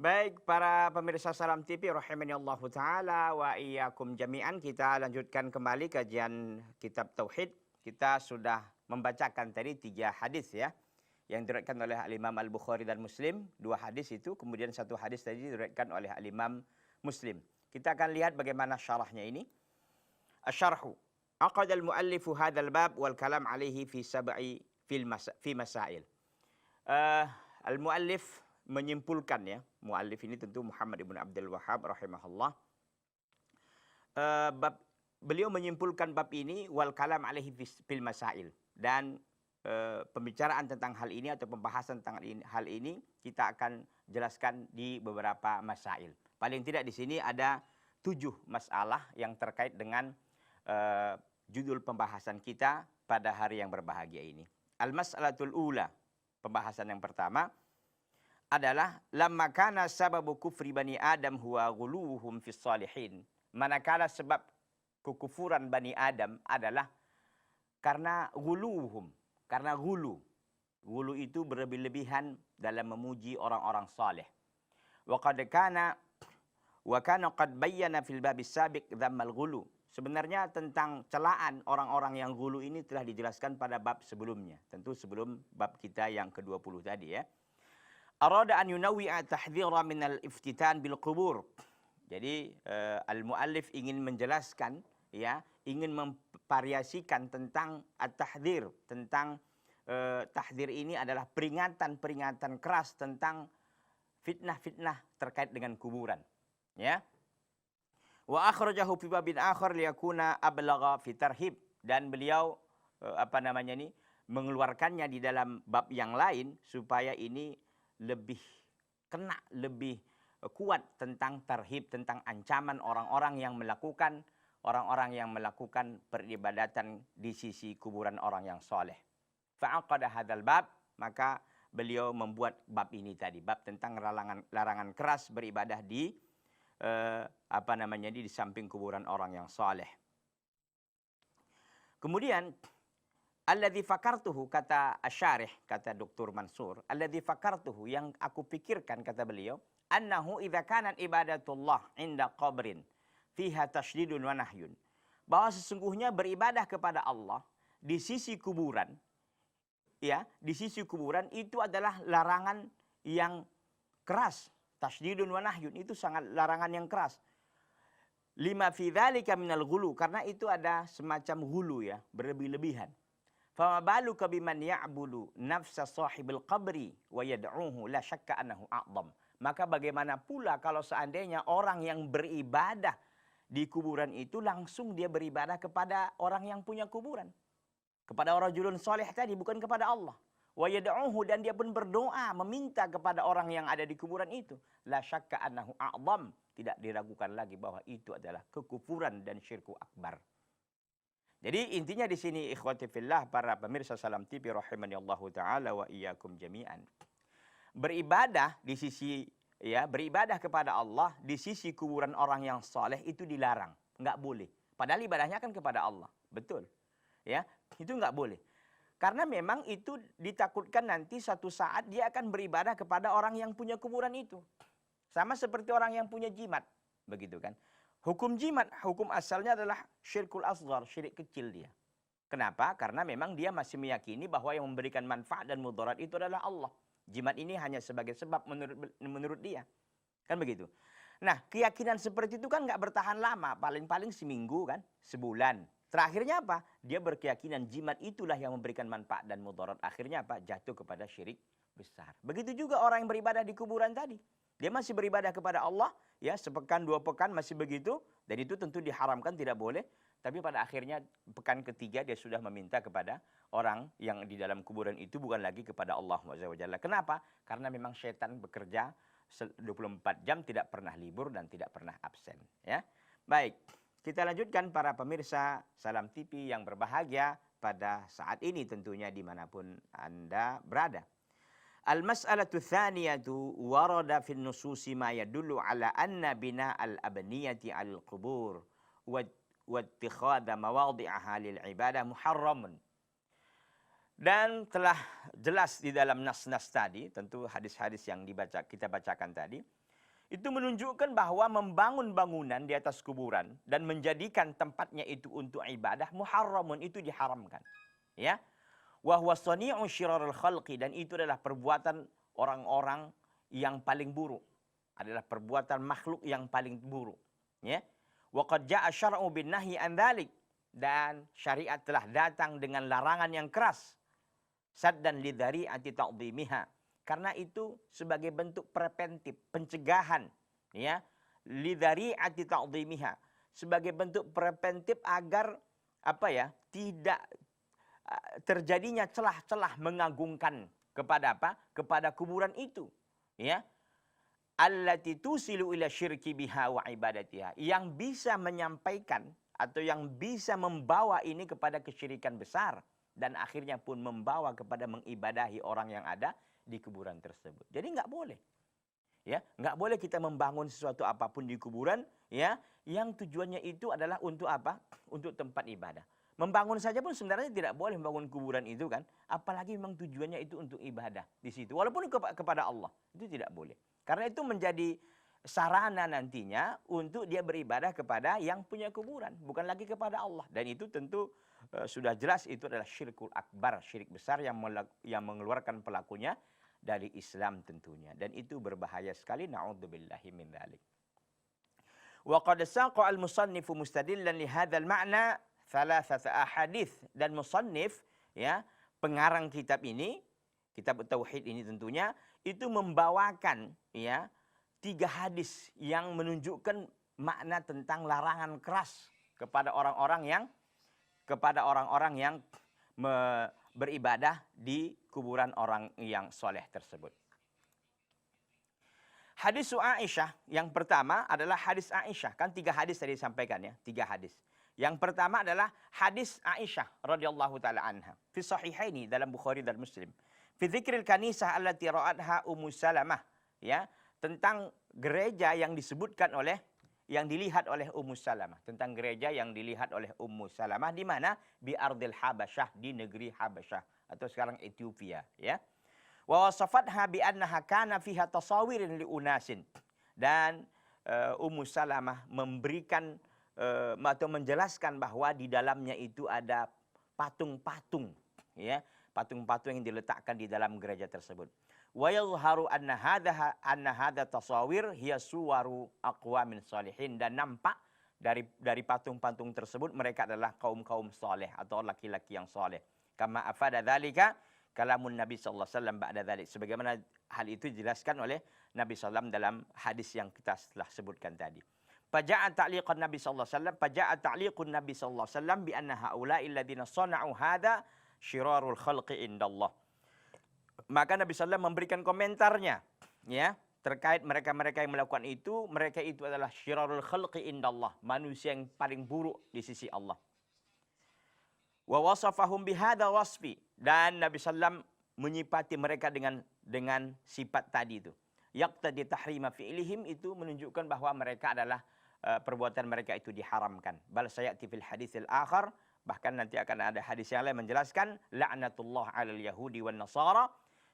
Baik, para pemirsa Salam TV rahimani Allah taala wa iyyakum jami'an, kita lanjutkan kembali kajian kitab tauhid. Kita sudah membacakan tadi 3 hadis ya yang diriwayatkan oleh Al-Imam Al-Bukhari dan Muslim, 2 hadis itu, kemudian 1 hadis tadi diriwayatkan oleh Al-Imam Muslim. Kita akan lihat bagaimana syarahnya ini. Asy-syarhu. Aqada al-muallifu hadzal bab wal kalam alaihi fi masail. Al-muallif menyimpulkan ya, muallif ini tentu Muhammad ibn Abdul Wahhab rahimahullah. Beliau menyimpulkan bab ini wal kalam alaihi fil masail, dan pembicaraan tentang hal ini atau pembahasan tentang hal ini kita akan jelaskan di beberapa masail. Paling tidak di sini ada 7 masalah yang terkait dengan judul pembahasan kita pada hari yang berbahagia ini. Al-mas'alatul ula, pembahasan yang pertama adalah lamma kana sababu kufri bani Adam huwa ghuluhum fis salihin. Manakala sebab kekufuran Bani Adam adalah karena ghuluhum, karena ghulu. Ghulu itu berlebih-lebihan dalam memuji orang-orang saleh. Wa kana qad bayyana fil babis sabiq dzammal ghulu. Sebenarnya tentang celaan orang-orang yang ghulu ini telah dijelaskan pada bab sebelumnya. Tentu sebelum bab kita yang ke-20 tadi ya. Arada an yunawwi'a tahdhira min al-iftitan bil qubur. Jadi al-muallif ingin menjelaskan ya, ingin memvariasikan tentang at-tahdhir, tentang tahdhir ini adalah peringatan-peringatan keras tentang fitnah-fitnah terkait dengan kuburan, ya. Wa akhrajahu fi babin akhar liyakuna ablagha fi tarhib, dan beliau mengeluarkannya di dalam bab yang lain supaya ini lebih kena, lebih kuat tentang tarhib, tentang ancaman orang-orang yang melakukan peribadatan di sisi kuburan orang yang soleh. Fa'aqada hadzal bab, maka beliau membuat bab ini tadi, bab tentang larangan keras beribadah di di samping kuburan orang yang soleh. Kemudian alladzi fakartuhu, kata asyarih, kata Dr. Mansur, alladzi fakartuhu, yang aku pikirkan, kata beliau, annahu idza kanat ibadatullah inda qabrin fiha tasydidun wa nahyun, bahwa sesungguhnya beribadah kepada Allah di sisi kuburan, ya, di sisi kuburan itu adalah larangan yang keras. Tasydidun wa nahyun itu sangat larangan yang keras. Lima fi dzalika minal ghulu, karena itu ada semacam ghulu ya, berlebih-lebihan. Fama baluka biman ya'budu nafsa sahibil qabri wa yad'uhu la syakka annahu a'dham. Maka bagaimana pula kalau seandainya orang yang beribadah di kuburan itu langsung dia beribadah kepada orang yang punya kuburan, kepada orang rajulun saleh tadi, bukan kepada Allah. Wa yad'uhu, dan dia pun berdoa meminta kepada orang yang ada di kuburan itu. La syakka annahu a'dham, tidak diragukan lagi bahwa itu adalah kekufuran dan syirku akbar. Jadi intinya di sini ikhwati fillah, para pemirsa Salam TV rahimani Allah taala wa iyyakum jami'an. Beribadah di sisi, ya, beribadah kepada Allah di sisi kuburan orang yang saleh itu dilarang, enggak boleh. Padahal ibadahnya kan kepada Allah, betul. Ya, itu enggak boleh. Karena memang itu ditakutkan nanti suatu saat dia akan beribadah kepada orang yang punya kuburan itu. Sama seperti orang yang punya jimat, begitu kan? Hukum jimat, hukum asalnya adalah syirkul asghar, syirik kecil dia. Kenapa? Karena memang dia masih meyakini bahwa yang memberikan manfaat dan mudarat itu adalah Allah. Jimat ini hanya sebagai sebab menurut dia. Kan begitu. Nah, keyakinan seperti itu kan nggak bertahan lama, paling-paling seminggu kan, sebulan. Terakhirnya apa? Dia berkeyakinan jimat itulah yang memberikan manfaat dan mudarat. Akhirnya apa? Jatuh kepada syirik besar. Begitu juga orang yang beribadah di kuburan tadi. Dia masih beribadah kepada Allah, ya, sepekan, 2 pekan masih begitu, dan itu tentu diharamkan, tidak boleh. Tapi pada akhirnya pekan ketiga dia sudah meminta kepada orang yang di dalam kuburan itu, bukan lagi kepada Allah SWT. Kenapa? Karena memang syaitan bekerja 24 jam, tidak pernah libur dan tidak pernah absen. Ya, baik, kita lanjutkan para pemirsa Salam TV yang berbahagia pada saat ini tentunya dimanapun Anda berada. Al-mas'alatu tsaniyatu warada fin nususi ma yadullu ala anna bina al-abniyati al-qubur wa ittikhadha mawadhi'aha lil ibadah muharramun. Dan telah jelas di dalam nas-nas tadi, tentu hadis-hadis yang kita bacakan tadi, itu menunjukkan bahwa membangun bangunan di atas kuburan dan menjadikan tempatnya itu untuk ibadah muharramun, itu diharamkan. Ya. Wa huwa sani'u syirarul khalqi, dan itu adalah perbuatan orang-orang yang paling buruk. Adalah perbuatan makhluk yang paling buruk. Ya. Wa qad ja'a syar'u bin nahyi an dzalik, dan syariat telah datang dengan larangan yang keras. Saddan lidzari'ati ta'dhimiha, karena itu sebagai bentuk preventif, pencegahan, ya, lidzari'ati ta'dhimiha, sebagai bentuk preventif agar apa ya, tidak terjadinya celah-celah mengagungkan kepada apa? Kepada kuburan itu, ya. Allati tusilu ila syirki biha wa ibadatiha, yang bisa menyampaikan atau yang bisa membawa ini kepada kesyirikan besar dan akhirnya pun membawa kepada mengibadahi orang yang ada di kuburan tersebut. Jadi nggak boleh, ya, nggak boleh kita membangun sesuatu apapun di kuburan, ya, yang tujuannya itu adalah untuk apa? Untuk tempat ibadah. Membangun saja pun sebenarnya tidak boleh membangun kuburan itu kan, apalagi memang tujuannya itu untuk ibadah di situ, walaupun kepada Allah, itu tidak boleh. Karena itu menjadi sarana nantinya untuk dia beribadah kepada yang punya kuburan, bukan lagi kepada Allah. Dan itu tentu sudah jelas itu adalah syirkul akbar, syirik besar yang mengeluarkan pelakunya dari Islam tentunya, dan itu berbahaya sekali, naudzubillahi min dzalik. Wa qad saqa al-musannifu mustadillan li hadzal ma'na thalathata ahadits, dan musannif, ya, pengarang kitab ini, kitab tauhid ini tentunya, itu membawakan, ya, 3 hadis yang menunjukkan makna tentang larangan keras kepada orang-orang yang beribadah di kuburan orang yang soleh tersebut. Hadis Aisyah yang pertama adalah hadis Aisyah. Kan 3 hadis tadi disampaikan, ya, 3 hadis. Yang pertama adalah hadis Aisyah radhiyallahu taala anha fi sahihaini, dalam Bukhari dan Muslim. Fi dzikril kanisah allati ra'atha Ummu Salamah, ya, tentang gereja yang disebutkan oleh, yang dilihat oleh Ummu Salamah, tentang gereja yang dilihat oleh Ummu Salamah di mana? Bi ardil Habasyah, di negeri Habasyah atau sekarang Ethiopia, ya. Wa wasafatha bi annaha kana fiha tasawirin li unasin, dan Ummu Salamah memberikan atau menjelaskan bahwa di dalamnya itu ada patung-patung, ya, patung-patung yang diletakkan di dalam gereja tersebut. Wa yadhharu anna hadha tasawir hiya suwaru aqwamin shalihin, dan nampak dari patung-patung tersebut mereka adalah kaum-kaum saleh atau laki-laki yang saleh. Kama afada dzalika kalamun Nabi sallallahu alaihi wasallam ba'da dzalik, sebagaimana hal itu dijelaskan oleh Nabi sallallahu dalam hadis yang kita telah sebutkan tadi. Faja'a ta'liqun Nabi sallallahu alaihi wasallam bi anna haula'i alladziina sana'u hadza syirarul khalqi indallah. Maka Nabi SAW memberikan komentarnya, ya, terkait mereka-mereka yang melakukan itu, mereka itu adalah syirarul khalqi indallah, manusia yang paling buruk di sisi Allah. Wa wasafahum bihadza wasfi, dan Nabi SAW menyifati mereka dengan sifat tadi itu. Yaqtadi tahrima fi'lihim, itu menunjukkan bahwa mereka adalah perbuatan mereka itu diharamkan. Bal sayati fil haditsil akhar, bahkan nanti akan ada hadis yang lain menjelaskan la'natullah 'alal yahudi wan nasara,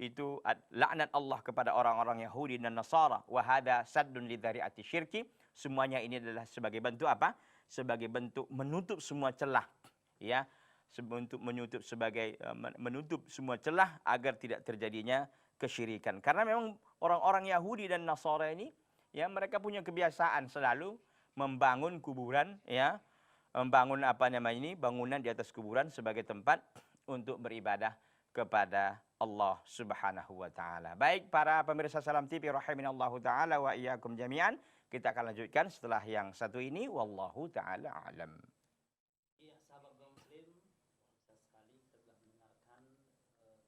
itu laknat Allah kepada orang-orang Yahudi dan Nasara. Wa hadza saddun lidzari'ati syirki, semuanya ini adalah sebagai bentuk apa? Sebagai bentuk menutup semua celah, ya, untuk menutup semua celah agar tidak terjadinya kesyirikan. Karena memang orang-orang Yahudi dan Nasara ini, ya, mereka punya kebiasaan selalu membangun kuburan, ya, membangun bangunan di atas kuburan sebagai tempat untuk beribadah kepada Allah Subhanahu wa taala. Baik para pemirsa Salam TV rahiminallahu taala wa iyyakum jami'an, kita akan lanjutkan setelah yang satu ini, wallahu taala alam. Iya, sahabat muslim, bisa sekali kita telah mendengarkan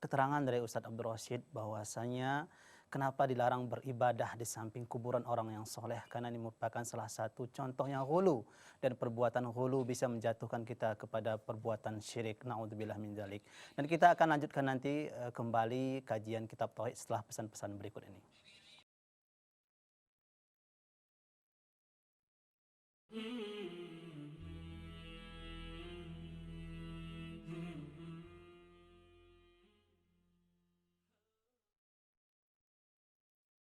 keterangan dari Ustadz Abdul Rashid bahwasanya kenapa dilarang beribadah di samping kuburan orang yang soleh, karena ini merupakan salah satu contohnya hulu, dan perbuatan hulu bisa menjatuhkan kita kepada perbuatan syirik, naudzubillah min dzalik. Dan kita akan lanjutkan nanti kembali kajian kitab tauhid setelah pesan-pesan berikut ini.